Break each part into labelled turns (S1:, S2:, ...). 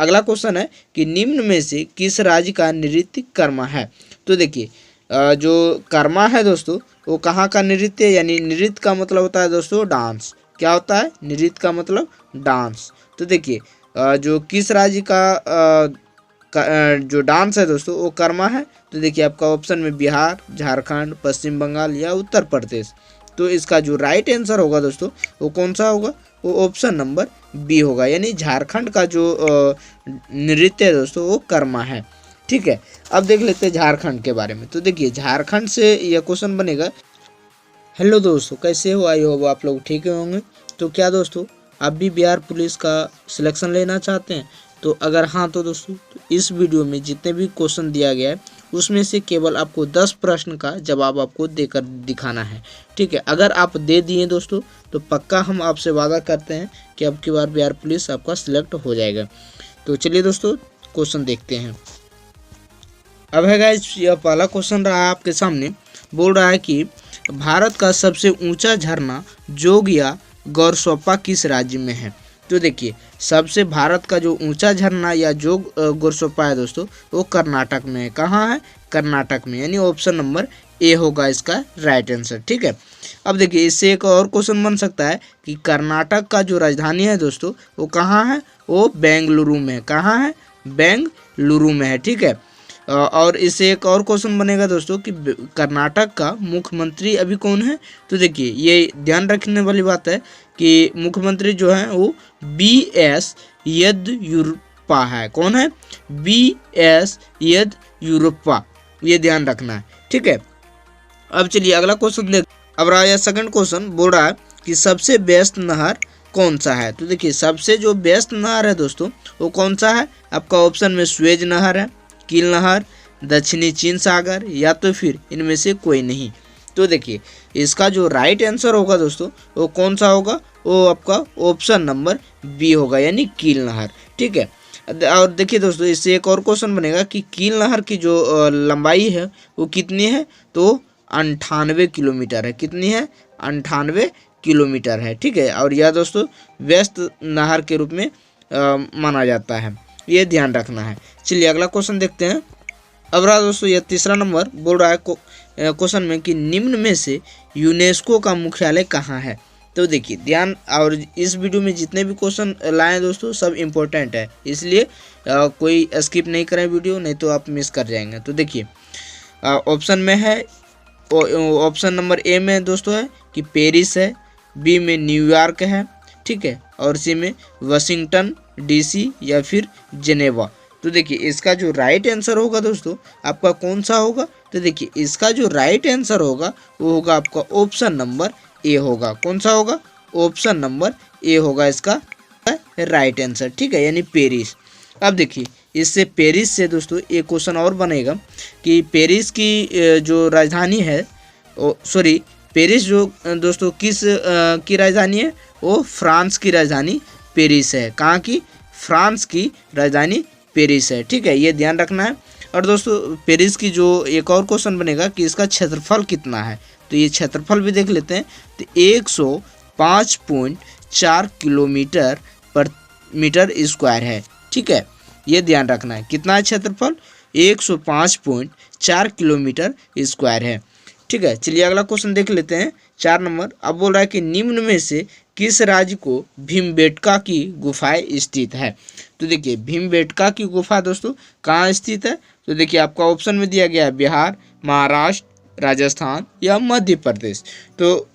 S1: अगला क्वेश्चन है कि निम्न में से किस राज्य का नृत्य कर्मा है। तो देखिए जो कर्मा है दोस्तों वो कहाँ का नृत्य, यानी नृत्य का मतलब होता है दोस्तों डांस। क्या होता है? नृत्य का मतलब डांस। तो देखिए जो किस राज्य का जो डांस है दोस्तों वो कर्मा है। तो देखिए आपका ऑप्शन में बिहार, झारखंड, पश्चिम बंगाल या उत्तर प्रदेश। तो इसका जो राइट आंसर होगा दोस्तों वो कौन सा होगा? वो ऑप्शन नंबर बी होगा, यानी झारखंड का जो नृत्य है दोस्तों वो कर्मा है। ठीक है, अब देख लेते हैं झारखंड के बारे में। तो देखिए झारखंड से यह क्वेश्चन बनेगा। हेलो दोस्तों, कैसे हो? आई होप आप लोग ठीक होंगे। तो क्या दोस्तों आप भी बिहार पुलिस का सिलेक्शन लेना चाहते हैं? तो अगर हाँ तो दोस्तों तो इस वीडियो में जितने भी क्वेश्चन दिया गया है उसमें से केवल आपको 10 प्रश्न का जवाब आपको देकर दिखाना है। ठीक है, अगर आप दे दिए दोस्तों तो पक्का हम आपसे वादा करते हैं कि अब की बार बिहार पुलिस आपका सिलेक्ट हो जाएगा। तो चलिए दोस्तों क्वेश्चन देखते हैं। अब है गाइस, यह पहला क्वेश्चन रहा है आपके सामने। बोल रहा है कि भारत का सबसे ऊंचा झरना जोग या गौरसोपा किस राज्य में है। तो देखिए सबसे भारत का जो ऊंचा झरना या जोग गौरसोपा है दोस्तों वो कर्नाटक में है। कहाँ है? कर्नाटक में, यानी ऑप्शन नंबर ए होगा इसका राइट आंसर। ठीक है, अब देखिए इससे एक और क्वेश्चन बन सकता है कि कर्नाटक का जो राजधानी है दोस्तों वो कहाँ है? वो बेंगलुरु में है। कहाँ है? बेंगलुरु में है। ठीक है, और इससे एक और क्वेश्चन बनेगा दोस्तों कि कर्नाटक का मुख्यमंत्री अभी कौन है। तो देखिए ये ध्यान रखने वाली बात है कि मुख्यमंत्री जो है वो BS येदियुरप्पा है। कौन है? BS येदियुरप्पा, ये ध्यान रखना है। ठीक है, अब चलिए अगला क्वेश्चन देख। अब रहा यह सेकंड क्वेश्चन। बोल रहा है कि सबसे व्यस्त नहर कौन सा है। तो देखिए सबसे जो व्यस्त नहर है दोस्तों वो कौन सा है? आपका ऑप्शन में स्वेज नहर है, कील नहर, दक्षिणी चीन सागर या तो फिर इनमें से कोई नहीं। तो देखिए इसका जो राइट आंसर होगा दोस्तों वो कौन सा होगा? वो आपका ऑप्शन नंबर बी होगा, यानी कील नहर। ठीक है, और देखिए दोस्तों इससे एक और क्वेश्चन बनेगा कि कील नहर की जो लंबाई है वो कितनी है। तो 98 किलोमीटर है। कितनी है? 98 किलोमीटर है। ठीक है, और यह दोस्तों व्यस्त नहर के रूप में माना जाता है, ये ध्यान रखना है। चलिए अगला क्वेश्चन देखते हैं। अब रहा दोस्तों यह तीसरा नंबर। बोल रहा है क्वेश्चन में कि निम्न में से यूनेस्को का मुख्यालय कहाँ है। तो देखिए ध्यान, और इस वीडियो में जितने भी क्वेश्चन लाए दोस्तों सब इम्पोर्टेंट है, इसलिए कोई स्किप नहीं करें वीडियो, नहीं तो आप मिस कर जाएंगे। तो देखिए ऑप्शन में है, ऑप्शन नंबर ए में दोस्तों है कि पेरिस है, बी में न्यूयॉर्क है, ठीक है, और सी में वाशिंगटन DC या फिर जेनेवा। तो देखिए इसका जो राइट आंसर होगा दोस्तों आपका कौन सा होगा। तो देखिए इसका जो राइट आंसर होगा वो होगा आपका ऑप्शन नंबर ए होगा। कौन सा होगा? ऑप्शन नंबर ए होगा इसका राइट आंसर। ठीक है, यानी पेरिस। अब देखिए इससे पेरिस से दोस्तों एक क्वेश्चन और बनेगा कि पेरिस की जो राजधानी है, सॉरी पेरिस जो दोस्तों किस की राजधानी है? वो फ्रांस की राजधानी पेरिस है। कहाँ की? फ्रांस की राजधानी पेरिस है। ठीक है, ये ध्यान रखना है। और दोस्तों पेरिस की जो एक और क्वेश्चन बनेगा कि इसका क्षेत्रफल कितना है। तो ये क्षेत्रफल भी देख लेते हैं। तो 105.4 किलोमीटर पर मीटर स्क्वायर है। ठीक है, ये ध्यान रखना है। कितना है क्षेत्रफल? 105.4 किलोमीटर स्क्वायर है। ठीक है, चलिए अगला क्वेश्चन देख लेते हैं 4 नंबर। अब बोल रहा है कि निम्न में से किस राज्य को भीमबेटका की गुफाएं स्थित है। तो देखिए भीमबेटका की गुफा दोस्तों कहाँ स्थित है। तो देखिए आपका ऑप्शन में दिया गया है बिहार, महाराष्ट्र, राजस्थान या मध्य प्रदेश। तो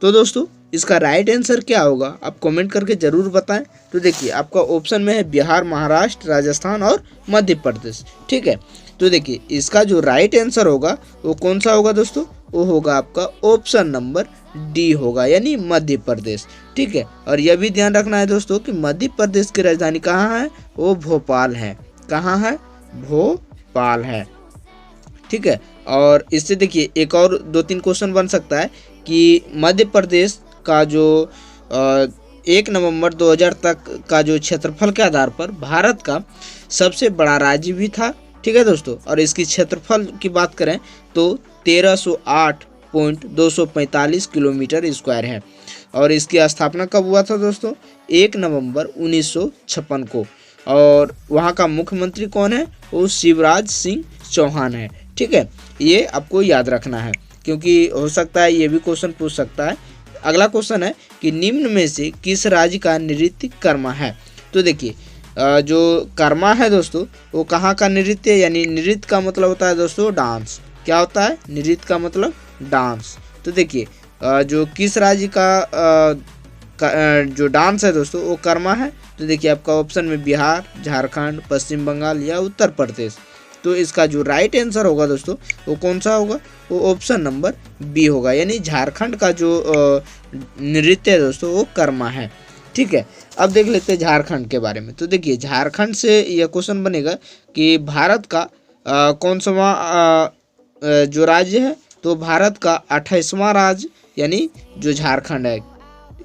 S1: दोस्तों इसका राइट आंसर क्या होगा आप कमेंट करके ज़रूर बताएं। तो देखिए आपका ऑप्शन में है बिहार, महाराष्ट्र, राजस्थान और मध्य प्रदेश। ठीक है, तो देखिए इसका जो राइट आंसर होगा वो कौन सा होगा दोस्तों? वो होगा आपका ऑप्शन नंबर डी होगा, यानी मध्य प्रदेश। ठीक है, और यह भी ध्यान रखना है दोस्तों कि मध्य प्रदेश की राजधानी कहाँ है? वो भोपाल है। कहाँ है? भोपाल है। ठीक है, और इससे देखिए एक और 2-3 क्वेश्चन बन सकता है कि मध्य प्रदेश का जो 1 नवंबर 2000 तक का जो क्षेत्रफल के आधार पर भारत का सबसे बड़ा राज्य भी था। ठीक है दोस्तों, और इसकी क्षेत्रफल की बात करें तो 1308.245 किलोमीटर स्क्वायर है। और इसकी स्थापना कब हुआ था दोस्तों? 1 नवंबर 1956 को। और वहाँ का मुख्यमंत्री कौन है? वो शिवराज सिंह चौहान है। ठीक है, ये आपको याद रखना है क्योंकि हो सकता है ये भी क्वेश्चन पूछ सकता है। अगला क्वेश्चन है कि निम्न में से किस राज्य का नृत्य कर्मा है? तो देखिए जो कर्मा है दोस्तों वो कहाँ का नृत्य, यानी नृत्य का मतलब होता है दोस्तों डांस। क्या होता है? नृत्य का मतलब डांस। तो देखिए जो किस राज्य का जो डांस है दोस्तों वो कर्मा है। तो देखिए आपका ऑप्शन में बिहार, झारखंड, पश्चिम बंगाल या उत्तर प्रदेश। तो इसका जो राइट आंसर होगा दोस्तों वो कौन सा होगा? वो ऑप्शन नंबर बी होगा, यानी झारखंड का जो नृत्य है दोस्तों वो कर्मा है। ठीक है, अब देख लेते हैं झारखंड के बारे में। तो देखिए झारखंड से यह क्वेश्चन बनेगा कि भारत का कौन सा जो राज्य है? तो भारत का 28वां राज्य यानी जो झारखंड है,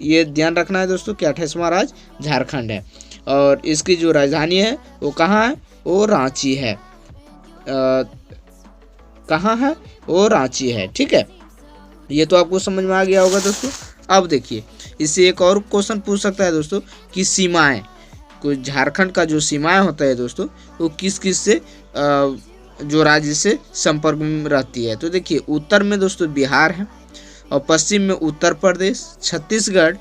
S1: ये ध्यान रखना है दोस्तों कि 28वां राज्य झारखंड है। और इसकी जो राजधानी है वो कहाँ है? वो रांची है। कहाँ है? वो रांची है। ठीक है, ये तो आपको समझ में आ गया होगा दोस्तों। अब देखिए इससे एक और क्वेश्चन पूछ सकता है दोस्तों कि सीमाएं, कोई झारखंड का जो सीमाएं होता है दोस्तों वो किस किस से जो राज्य से संपर्क में रहती है? तो देखिए उत्तर में दोस्तों बिहार है, और पश्चिम में उत्तर प्रदेश, छत्तीसगढ़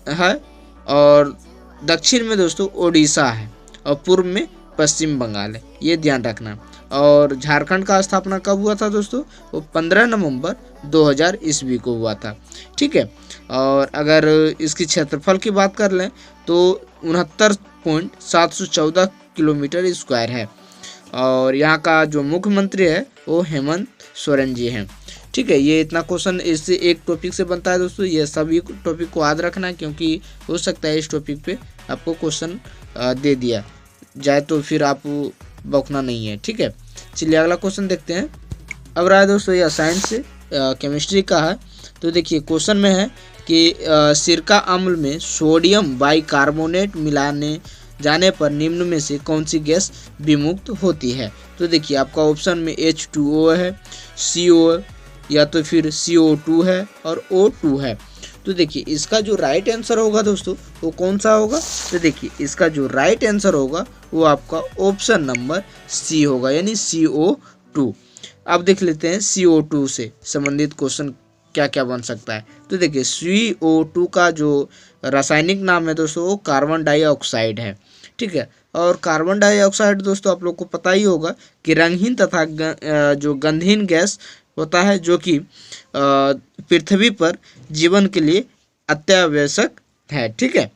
S1: है, और दक्षिण में दोस्तों ओडिशा है, और पूर्व में पश्चिम बंगाल है। ये ध्यान रखना। और झारखंड का स्थापना कब हुआ था दोस्तों? वो 15 नवंबर 2000 ईस्वी को हुआ था। ठीक है, और अगर इसकी क्षेत्रफल की बात कर लें तो 69.714 किलोमीटर स्क्वायर है। और यहाँ का जो मुख्यमंत्री है वो हेमंत सोरेन जी हैं। ठीक है, ये इतना क्वेश्चन इससे एक टॉपिक से बनता है दोस्तों। ये सभी टॉपिक को याद रखना है क्योंकि हो सकता है इस टॉपिक पे आपको क्वेश्चन दे दिया जाए तो फिर आप बौखना नहीं है। ठीक है, चलिए अगला क्वेश्चन देखते हैं। अब रहा है दोस्तों यह साइंस से केमिस्ट्री का है। तो देखिए क्वेश्चन में है कि सिरका अम्ल में सोडियम बाइकार्बोनेट मिलाने जाने पर निम्न में से कौन सी गैस विमुक्त होती है? तो देखिए आपका ऑप्शन में H2O है, CO या तो फिर CO2 है और O2 है। तो देखिए इसका जो राइट आंसर होगा दोस्तों वो कौन सा होगा? तो देखिए इसका जो राइट आंसर होगा वो आपका ऑप्शन नंबर सी होगा, यानी CO2। अब देख लेते हैं CO2 से संबंधित क्वेश्चन क्या क्या बन सकता है। तो देखिए CO2 का जो रासायनिक नाम है दोस्तों वो कार्बन डाइऑक्साइड है। ठीक है, और कार्बन डाइऑक्साइड दोस्तों आप लोग को पता ही होगा कि रंगहीन तथा जो गंधहीन गैस होता है जो कि पृथ्वी पर जीवन के लिए अत्यावश्यक है। ठीक है,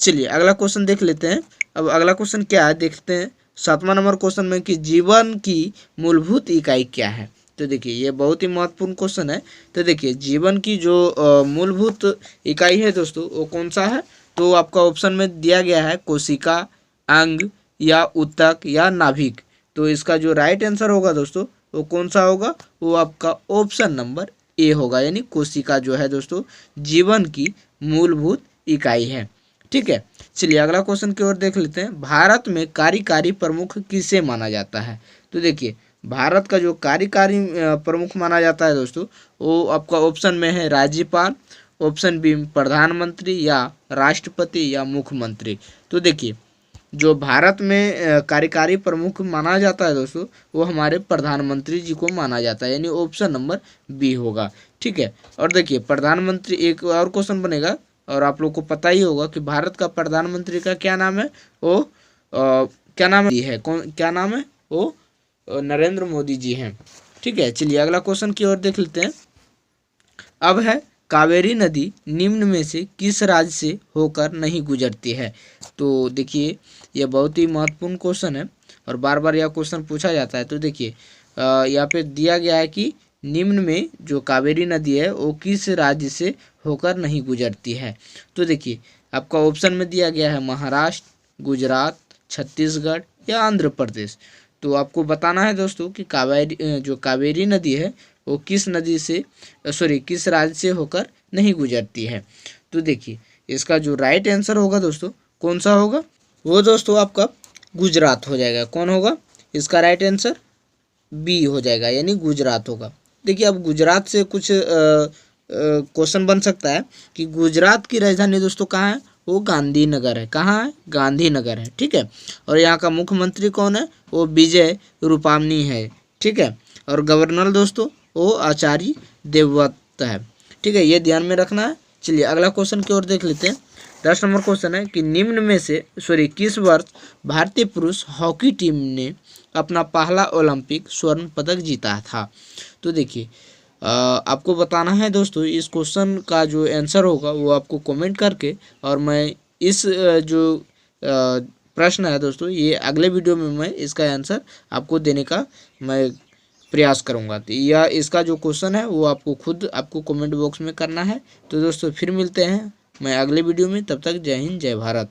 S1: चलिए अगला क्वेश्चन देख लेते हैं। अब अगला क्वेश्चन क्या है देखते हैं 7वां नंबर क्वेश्चन में कि जीवन की मूलभूत इकाई क्या है? तो देखिए ये बहुत ही महत्वपूर्ण क्वेश्चन है। तो देखिए जीवन की जो मूलभूत इकाई है दोस्तों वो कौन सा है? तो आपका ऑप्शन में दिया गया है कोशिका, अंग या ऊतक या नाभिक। तो इसका जो राइट आंसर होगा दोस्तों वो कौन सा होगा? वो आपका ऑप्शन नंबर ए होगा, यानी कोशिका जो है दोस्तों जीवन की मूलभूत इकाई है। ठीक है, चलिए अगला क्वेश्चन की ओर देख लेते हैं। भारत में कार्यकारी प्रमुख किसे माना जाता है? तो देखिए भारत का जो कार्यकारी प्रमुख माना जाता है दोस्तों वो आपका ऑप्शन में है राज्यपाल, ऑप्शन बी प्रधानमंत्री या राष्ट्रपति या मुख्यमंत्री। तो देखिए जो भारत में कार्यकारी प्रमुख माना जाता है दोस्तों वो हमारे प्रधानमंत्री जी को माना जाता है, यानी ऑप्शन नंबर बी होगा। ठीक है, और देखिए प्रधानमंत्री एक और क्वेश्चन बनेगा और आप लोग को पता ही होगा कि भारत का प्रधानमंत्री का क्या नाम है? वो क्या नाम है? क्या नाम है? वो नरेंद्र मोदी जी हैं। ठीक है, चलिए अगला क्वेश्चन की ओर देख लेते हैं। अब है कावेरी नदी निम्न में से किस राज्य से होकर नहीं गुजरती है? तो देखिए यह बहुत ही महत्वपूर्ण क्वेश्चन है और बार बार यह क्वेश्चन पूछा जाता है। तो देखिए यहाँ पे दिया गया है कि निम्न में जो कावेरी नदी है वो किस राज्य से होकर नहीं गुजरती है? तो देखिए आपका ऑप्शन में दिया गया है महाराष्ट्र, गुजरात, छत्तीसगढ़ या आंध्र प्रदेश। तो आपको बताना है दोस्तों कि जो कावेरी नदी है वो किस नदी से किस राज्य से होकर नहीं गुजरती है? तो देखिए इसका जो राइट आंसर होगा दोस्तों कौन सा होगा? वो दोस्तों आपका गुजरात हो जाएगा। कौन होगा? इसका राइट आंसर बी हो जाएगा, यानी गुजरात होगा। देखिए अब गुजरात से कुछ क्वेश्चन बन सकता है कि गुजरात की राजधानी दोस्तों कहाँ है? वो गांधीनगर है। कहाँ है? गांधीनगर है। ठीक है। और यहाँ का मुख्यमंत्री कौन है? वो विजय रूपामनी है। ठीक है। और गवर्नर दोस्तों वो आचार्य देवव्रत है। ठीक है, ये ध्यान में रखना है। चलिए अगला क्वेश्चन की ओर देख लेते हैं। 10 नंबर क्वेश्चन है कि निम्न में से किस वर्ष भारतीय पुरुष हॉकी टीम ने अपना पहला ओलंपिक स्वर्ण पदक जीता था? तो देखिए आपको बताना है दोस्तों, इस क्वेश्चन का जो आंसर होगा वो आपको कमेंट करके, और मैं इस जो प्रश्न है दोस्तों, ये अगले वीडियो में मैं इसका आंसर आपको देने का मैं प्रयास करूंगा। तो या इसका जो क्वेश्चन है वो आपको खुद कमेंट बॉक्स में करना है। तो दोस्तों फिर मिलते हैं मैं अगले वीडियो में, तब तक जय हिंद जय भारत।